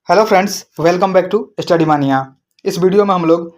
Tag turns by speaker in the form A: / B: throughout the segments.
A: Hello friends, welcome back to Study Mania. इस video में हम लोग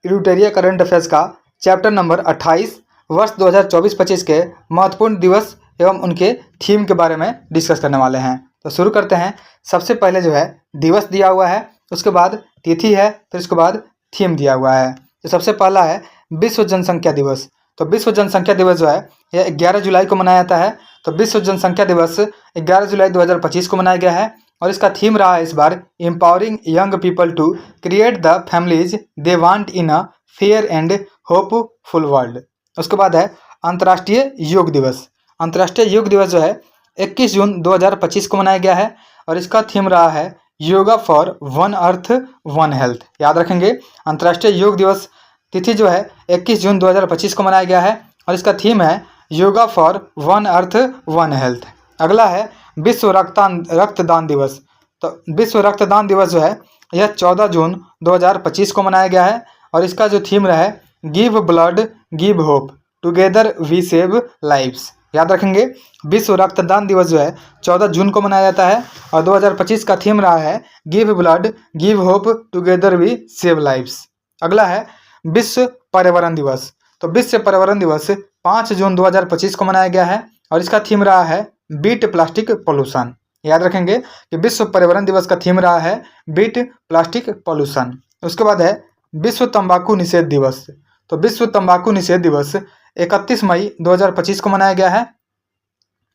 A: इल्यूटेरिया करंट अफेयर्स का चैप्टर नंबर 28 वर्ष 2024-25 के महत्वपूर्ण दिवस एवं उनके थीम के बारे में डिस्कस करने वाले हैं। तो शुरू करते हैं। सबसे पहले जो है दिवस दिया हुआ है, उसके बाद तिथि है, फिर उसके बाद थीम दिया हुआ है। तो सबसे पहला है विश्व जनसंख्या दिवस। तो विश्व जनसंख्या दिवस जो है यह 11 जुलाई को मनाया जाता है। तो विश्व जनसंख्या दिवस 11 जुलाई 2025 को मनाया गया है और इसका थीम रहा है इस बार empowering young people to create the families they want in a fair and hopeful world. उसके बाद है अंतर्राष्ट्रीय योग दिवस। अंतर्राष्ट्रीय योग दिवस जो है 21 जून 2025 को मनाया गया है और इसका थीम रहा है yoga for one earth one health. याद रखेंगे, अंतर्राष्ट्रीय योग दिवस तिथि जो है 21 जून 2025 को मनाया गया है और इसका थीम है yoga for one earth one health. अगला है विश्व रक्तदान दिवस। तो विश्व रक्तदान दिवस जो है यह 14 जून 2025 को मनाया गया है और इसका जो थीम रहा है give blood give hope together we save lives. याद रखेंगे, विश्व रक्तदान दिवस जो है 14 जून को मनाया जाता है और 2025 का थीम रहा है give blood give hope together we save lives. अगला है विश्व पर्यावरण दिवस। तो विश्व पर्यावरण दिवस 5 जून 2025 को मनाया गया है और इसका थीम रहा है बीट प्लास्टिक पोल्यूशन। याद रखेंगे कि विश्व पर्यावरण दिवस का थीम रहा है बीट प्लास्टिक पोल्यूशन। उसके बाद है विश्व तंबाकू निषेध दिवस। तो विश्व तंबाकू निषेध दिवस 31 मई 2025 को मनाया गया है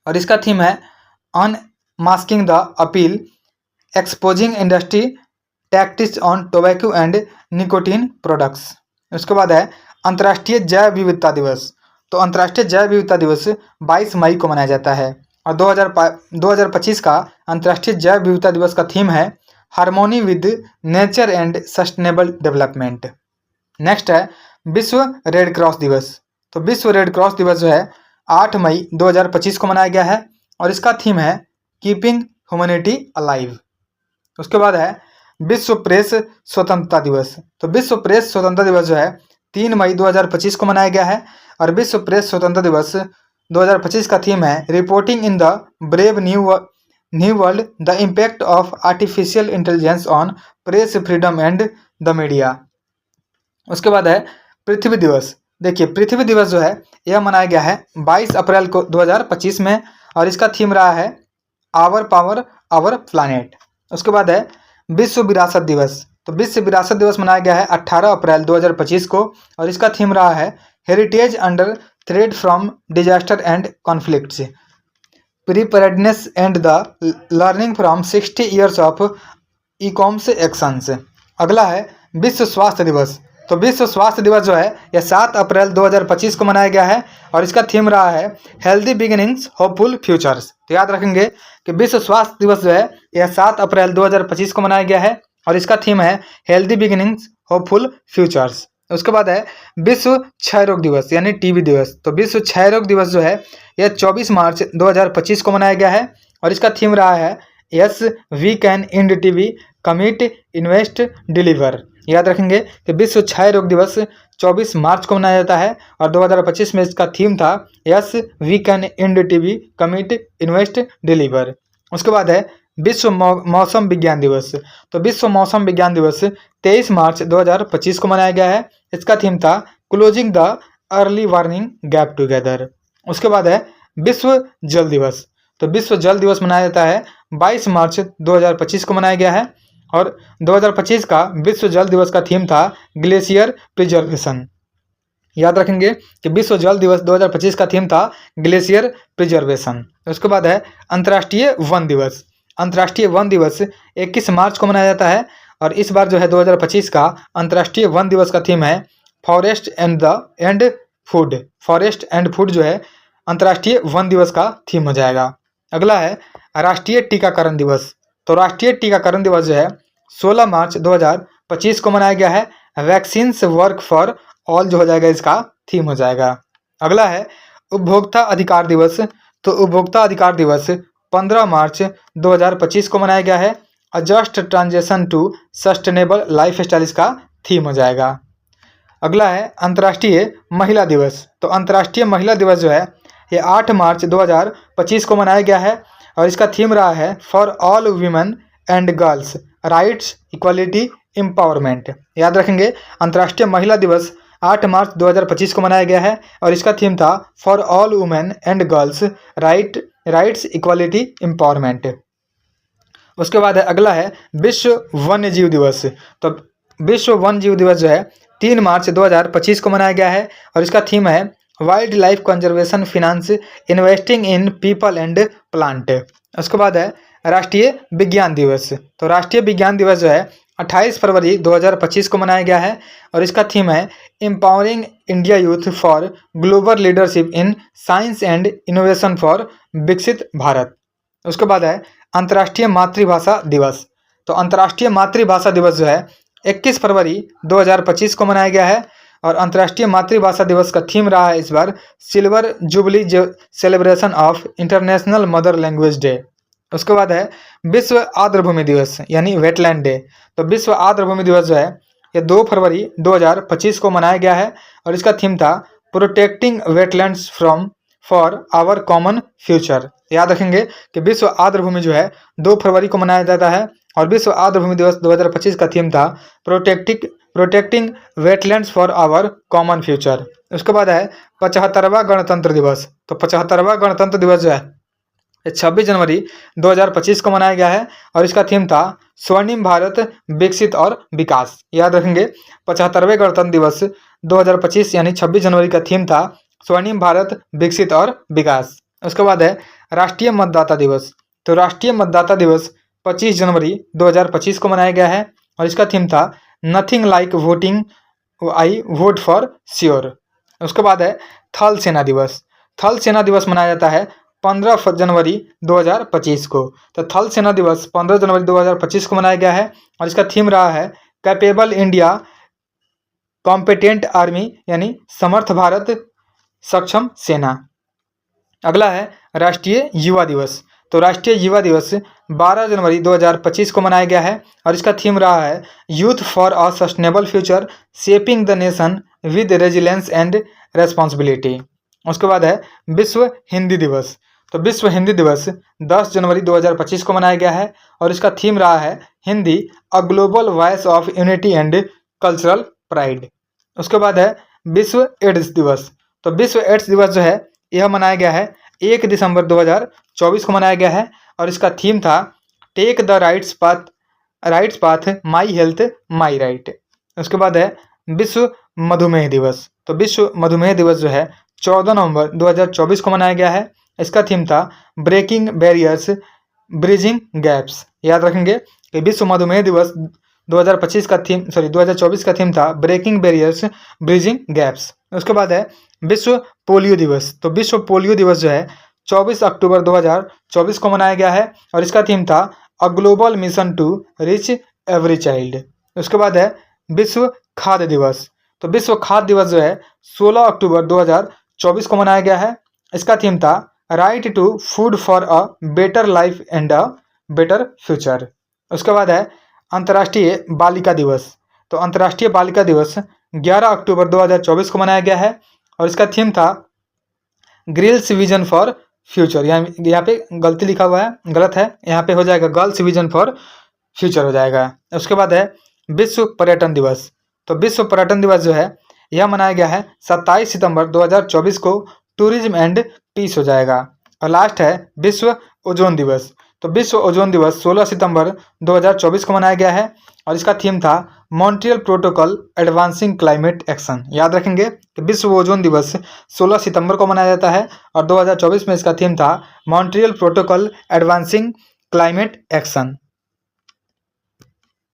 A: और इसका थीम है unmasking the appeal exposing industry tactics on tobacco and nicotine products. उसके बाद है अंतर्राष्ट्रीय जैव विविधता दिवस। तो अंतर्राष्ट्रीय जैव विविधता दिवस 22 मई को मनाया जाता है और 2025 का अंतर्राष्ट्रीय जैव विविधता दिवस का थीम है harmony with nature and sustainable development. Next है विश्व रेड क्रॉस दिवस। तो विश्व रेड क्रॉस दिवस जो है 8 मई 2025 को मनाया गया है और इसका थीम है कीपिंग ह्यूमैनिटी अलाइव। उसके बाद है विश्व प्रेस स्वतंत्रता दिवस। तो विश्व प्रेस स्वतंत्रता दिवस जो है 3 मई 2025 को मनाया गया है और विश्व प्रेस स्वतंत्रता दिवस 2025 का थीम है reporting in the brave new world the impact of artificial intelligence on press freedom and the media. उसके बाद है पृथ्वी दिवस। देखिए, पृथ्वी दिवस जो है यह मनाया गया है 22 अप्रैल को 2025 में और इसका थीम रहा है आवर पावर आवर प्लानेट। उसके बाद है विश्व विरासत दिवस। तो विश्व विरासत दिवस मनाया गया है 18 अप्रैल 2025 को और इसका थीम रहा है heritage under threat from disaster and conflicts preparedness and the learning from 60 years of ICOMOS actions. अगला है विश्व स्वास्थ्य दिवस। तो विश्व स्वास्थ्य दिवस जो है यह 7 अप्रैल 2025 को मनाया गया है और इसका थीम रहा है हेल्दी बिगिनिंग्स होपफुल फ्यूचर्स। तो याद रखेंगे कि विश्व स्वास्थ्य दिवस जो है यह 7 अप्रैल 2025 को मनाया गया है और इसका थीम है हेल्दी बिगिनिंग्स होपफुल फ्यूचर्स। उसके बाद है विश्व क्षय रोग दिवस यानी टीबी दिवस। तो विश्व क्षय रोग दिवस जो है यह 24 मार्च 2025 को मनाया गया है और इसका थीम रहा है yes we can end TB commit invest deliver. याद रखेंगे कि विश्व क्षय रोग दिवस 24 मार्च को मनाया जाता है और 2025 में इसका थीम था yes we can end TB commit invest deliver. उसके बाद है विश्व मौसम विज्ञान दिवस। तो विश्व मौसम विज्ञान दिवस 23 मार्च 2025 को मनाया गया है। इसका थीम था closing the early warning gap together. उसके बाद है विश्व जल दिवस। तो विश्व जल दिवस मनाया जाता है 22 मार्च 2025 को मनाया गया है और 2025 का विश्व जल दिवस का थीम था ग्लेशियर प्रिजर्वेशन। याद रखेंगे कि विश्व जल दिवस 2025 का थीम था ग्लेशियर प्रिजर्वेशन। उसके बाद है अंतर्राष्ट्रीय वन दिवस। अंतर्राष्ट्रीय वन दिवस 21 मार्च को मनाया जाता है और इस बार जो है 2025 का अंतर्राष्ट्रीय वन दिवस का थीम है forest and food. Forest and food जो है अंतर्राष्ट्रीय वन दिवस का थीम हो जाएगा। अगला है राष्ट्रीय टीकाकरण दिवस। तो राष्ट्रीय टीकाकरण दिवस जो है 16 मार्च 2025 को मनाया गया है। वैक्सीन्स वर्क फॉर ऑल जो हो जाएगा इसका थीम हो जाएगा। अगला है उपभोक्ता अधिकार दिवस। तो उपभोक्ता अधिकार दिवस 15 मार्च 2025 को मनाया गया है। Just transition to sustainable lifestyle इसका थीम हो जाएगा। अगला है अंतर्राष्ट्रीय महिला दिवस। तो अंतर्राष्ट्रीय महिला दिवस जो है ये 8 मार्च 2025 को मनाया गया है और इसका थीम रहा है for all women and girls rights equality empowerment. याद रखेंगे, अंतर्राष्ट्रीय महिला दिवस 8 मार्च 2025 को मनाया गया है और इसका थीम था for all women and girls rights equality empowerment. उसके बाद है अगला है विश्व वन्य जीव दिवस। तो विश्व वन्य जीव दिवस जो है 3 मार्च 2025 को मनाया गया है और इसका थीम है wild life conservation finance investing in people and plant. उसके बाद है राष्ट्रीय विज्ञान दिवस। तो राष्ट्रीय विज्ञान दिवस जो है 28 फरवरी 2025 को मनाया गया है और इसका थीम है empowering India youth for global leadership in science and innovation for विकसित भारत। उसके बाद है अंतर्राष्ट्रीय मातृभाषा दिवस। तो अंतर्राष्ट्रीय मातृभाषा दिवस जो है 21 फरवरी 2025 को मनाया गया है और अंतर्राष्ट्रीय मातृभाषा दिवस का थीम रहा है इस बार silver jubilee celebration of international mother language day. उसके बाद है विश्व आर्द्रभूमि दिवस यानी वेटलैंड डे। तो विश्व आर्द्रभूमि दिवस जो है ये 2 फरवरी 2025 को मनाया गया है और इसका थीम था protecting wetlands from for our common future. याद रखेंगे कि विश्व आर्द्रभूमि जो है 2 फरवरी को मनाया जाता है और विश्व आर्द्रभूमि दिवस 2025 का थीम था protecting wetlands for our common future. उसके बाद है 75वां गणतंत्र दिवस। तो 75वां गणतंत्र दिवस जो है 26 जनवरी 2025 को मनाया गया है और इसका थीम था स्वर्णिम भारत विकसित और विकास। याद रखेंगे 75वें गणतंत्र दिवस 2025 यानी 26 जनवरी का थीम था स्वर्णिम भारत विकसित और विकास। उसके बाद है राष्ट्रीय मतदाता दिवस। तो राष्ट्रीय मतदाता दिवस 25 जनवरी 2025 को मनाया गया है और इसका थीम था nothing like voting I vote for sure. उसके बाद है थल सेना दिवस। थल सेना दिवस मनाया जाता है 15 जनवरी 2025 को। तो थल सेना दिवस 15 जनवरी 2025 को मनाया गया है और इसका थीम रहा है कैपेबल इंडिया कॉम्पिटेंट आर्मी यानी समर्थ भारत सक्षम सेना। अगला है राष्ट्रीय युवा दिवस। तो राष्ट्रीय युवा दिवस 12 जनवरी 2025 को मनाया गया है और इसका थीम रहा है youth for a sustainable future shaping the nation with resilience and responsibility. उसके बाद है विश्व हिंदी दिवस। तो विश्व हिंदी दिवस 10 जनवरी 2025 को मनाया गया है और इसका थीम रहा है Hindi a global voice of unity and cultural pride. उसके बाद है विश्व एड्स दिवस। तो विश्व एड्स दिवस जो है यह मनाया गया है 1 दिसंबर 2024 को मनाया गया है और इसका थीम था take the rights path my health my right. उसके बाद है विश्व मधुमेह दिवस। तो विश्व मधुमेह दिवस जो है 14 नवंबर 2024 को मनाया गया है। इसका थीम था ब्रेकिंग बैरियर्स ब्रिजिंग गैप्स। याद रखेंगे कि विश्व मधुमेह दिवस 2024 का थीम था ब्रेकिंग बैरियर्स ब्रिजिंग गैप्स। उसके बाद है विश्व पोलियो दिवस। तो विश्व पोलियो दिवस जो है 24 अक्टूबर 2024 को मनाया गया है और इसका थीम था a global mission to reach every child. उसके बाद है विश्व खाद्य दिवस। तो विश्व खाद्य दिवस जो है 16 अक्टूबर 2024 को मनाया गया है। इसका थीम था right to food for a better life and a better future. उसके बाद है अंतर्राष्ट्रीय बालिका दिवस। तो अंतर्राष्ट्रीय बालिका दिवस 11 अक्टूबर 2024 को मनाया गया है और इसका थीम था गर्ल्स विजन फॉर फ्यूचर। यहाँ पे गलती लिखा हुआ है, गलत है, यहाँ पे हो जाएगा गर्ल्स विजन फॉर फ्यूचर हो जाएगा। उसके बाद है विश्व पर्यटन दिवस। तो विश्व पर्यटन दिवस जो है यह मनाया गया है 27 सितंबर 2024 को टूरिज्म एंड पीस हो जाएगा। और लास्ट है विश्व ओजोन दिवस। तो विश्व ओजोन दिवस 16 सितंबर 2024 को मनाया गया है और इसका थीम था Montreal protocol advancing climate action. याद रखेंगे कि विश्व ओजोन दिवस 16 सितंबर को मनाया जाता है और 2024 में इसका थीम था Montreal protocol advancing climate action.